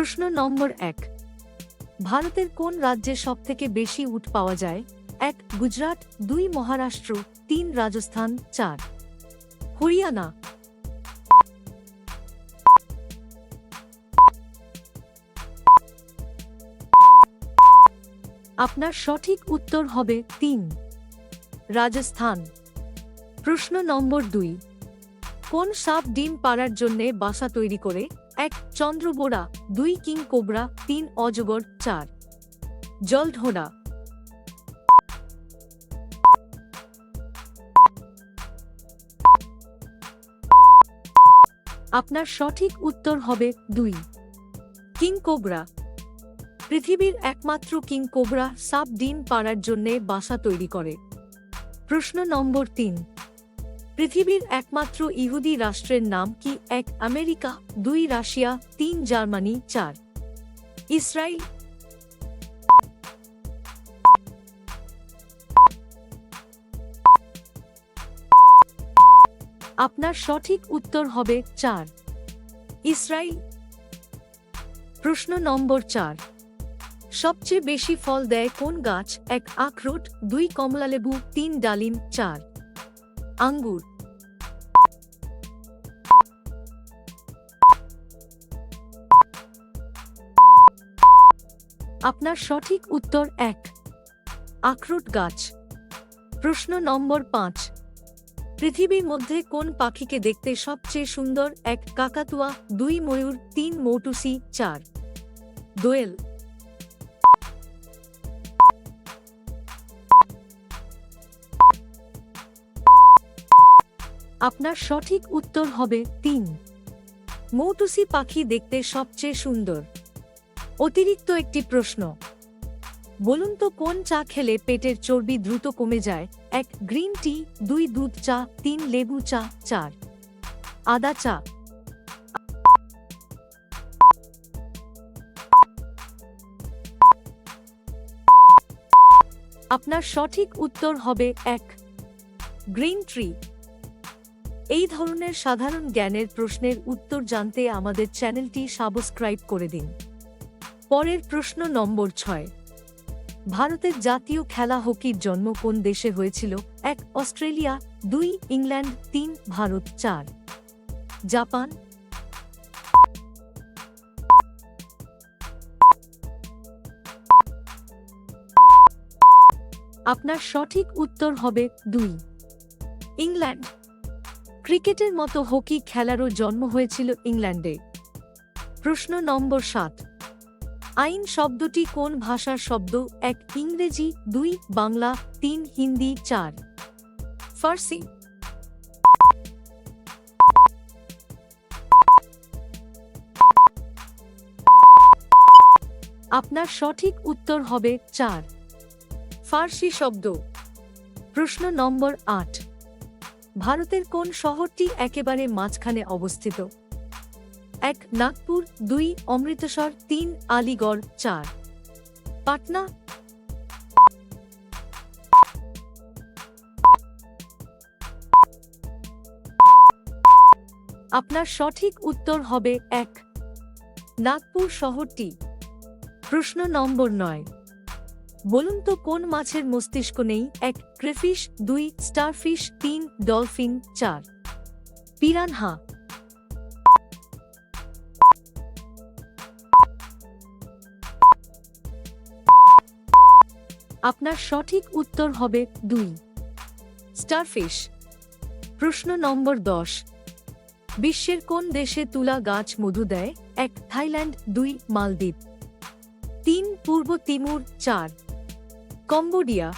প্রশ্ন নম্বর 1। ভারতের কোন রাজ্যে সবথেকে বেশি উট পাওয়া যায়? 1 গুজরাট, 2 মহারাষ্ট্র, 3 রাজস্থান, 4 হরিয়ানা। আপনার সঠিক উত্তর হবে 3 রাজস্থান। প্রশ্ন নম্বর 2। কোন সাপ ডিম পাড়ার জন্যে বাসা তৈরি করে? 1 চন্দ্রবোড়া, 2 কিং কোবরা, 3 অজগর, 4 জলঢোড়া। আপনার সঠিক উত্তর হবে 2 কিং কোবরা। পৃথিবীর একমাত্র কিং কোবরা সাপ ডিম পাড়ার জন্যে বাসা তৈরি করে। প্রশ্ন নম্বর 3। পৃথিবীর একমাত্র ইহুদি রাষ্ট্রের নাম কি? 1 আমেরিকা, 2 রাশিয়া, 3 জার্মানি, 4 ইসরায়েল। আপনার সঠিক উত্তর হবে 4 ইসরায়েল। প্রশ্ন নম্বর 4। সবচেয়ে বেশি ফল দেয় কোন গাছ? 1 আখরোট, 2 কমলালেবু, 3 ডালিম, 4 আঙ্গুর। আপনার সঠিক উত্তর 1 আখরোট গাছ। প্রশ্ন নম্বর 5। পৃথিবীর মধ্যে কোন পাখিকে দেখতে সবচেয়ে সুন্দর? 1 কাকাতুয়া, 2 ময়ূর, 3 মৌটুসি, 4 দোয়েল। আপনার সঠিক উত্তর হবে 3 মৌটুসি পাখি দেখতে সবচেয়ে সুন্দর। অতিরিক্ত একটি প্রশ্ন। বলুন তো কোন চা খেলে পেটের চর্বি দ্রুত কমে যায়? 1 গ্রিন টি, 2 দুধ চা, 3 লেবু চা, 4 আদা চা। আপনার সঠিক উত্তর হবে 1 গ্রিন টি। এই ধরনের সাধারণ জ্ঞানের প্রশ্নের উত্তর জানতে আমাদের চ্যানেলটি সাবস্ক্রাইব করে দিন। পরের প্রশ্ন নম্বর 6। ভারতের জাতীয় খেলা হকির জন্ম কোন দেশে হয়েছিল? 1 অস্ট্রেলিয়া, 2 ইংল্যান্ড, 3 ভারত, 4 জাপান। আপনার সঠিক উত্তর হবে 2 ইংল্যান্ড। ক্রিকেটের মতো হকি খেলারও জন্ম হয়েছিল ইংল্যান্ডে। প্রশ্ন নম্বর 7। আইন শব্দটি কোন ভাষার শব্দ? 1 ইংরেজি, 2 বাংলা, 3 হিন্দি, 4 ফার্সি। আপনার সঠিক উত্তর হবে 4 ফার্সি শব্দ। প্রশ্ন নম্বর 8। ভারতের কোন শহরটি একেবারে মাঝখানে অবস্থিত? 1 নাগপুর, 2 অমৃতসর, 3 আলিগড়, 4 পাটনা। আপনার সঠিক উত্তর হবে 1 নাগপুর শহরটি। প্রশ্ন নম্বর 9। বলুন তো কোন মাছের মস্তিষ্ক নেই? 1 ক্রেফিশ, 2 স্টারফিশ, 3 ডলফিন, 4 পিরানহা। আপনার সঠিক উত্তর হবে 2 স্টারফিশ। প্রশ্ন নম্বর 10। বিশ্বের কোন দেশে তুলা গাছ মধু দেয়? 1 থাইল্যান্ড, 2 মালদ্বীপ, 3 পূর্ব তিমুর, 4 কম্বোডিয়া।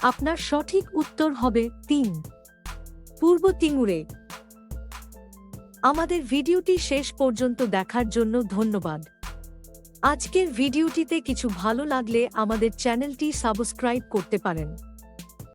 আপনার সঠিক উত্তর হবে 3 পূর্ব তিমুরে। আমাদের ভিডিওটি শেষ পর্যন্ত দেখার জন্য ধন্যবাদ। আজকের ভিডিওটিতে কিছু ভালো লাগলে আমাদের চ্যানেলটি সাবস্ক্রাইব করতে পারেন।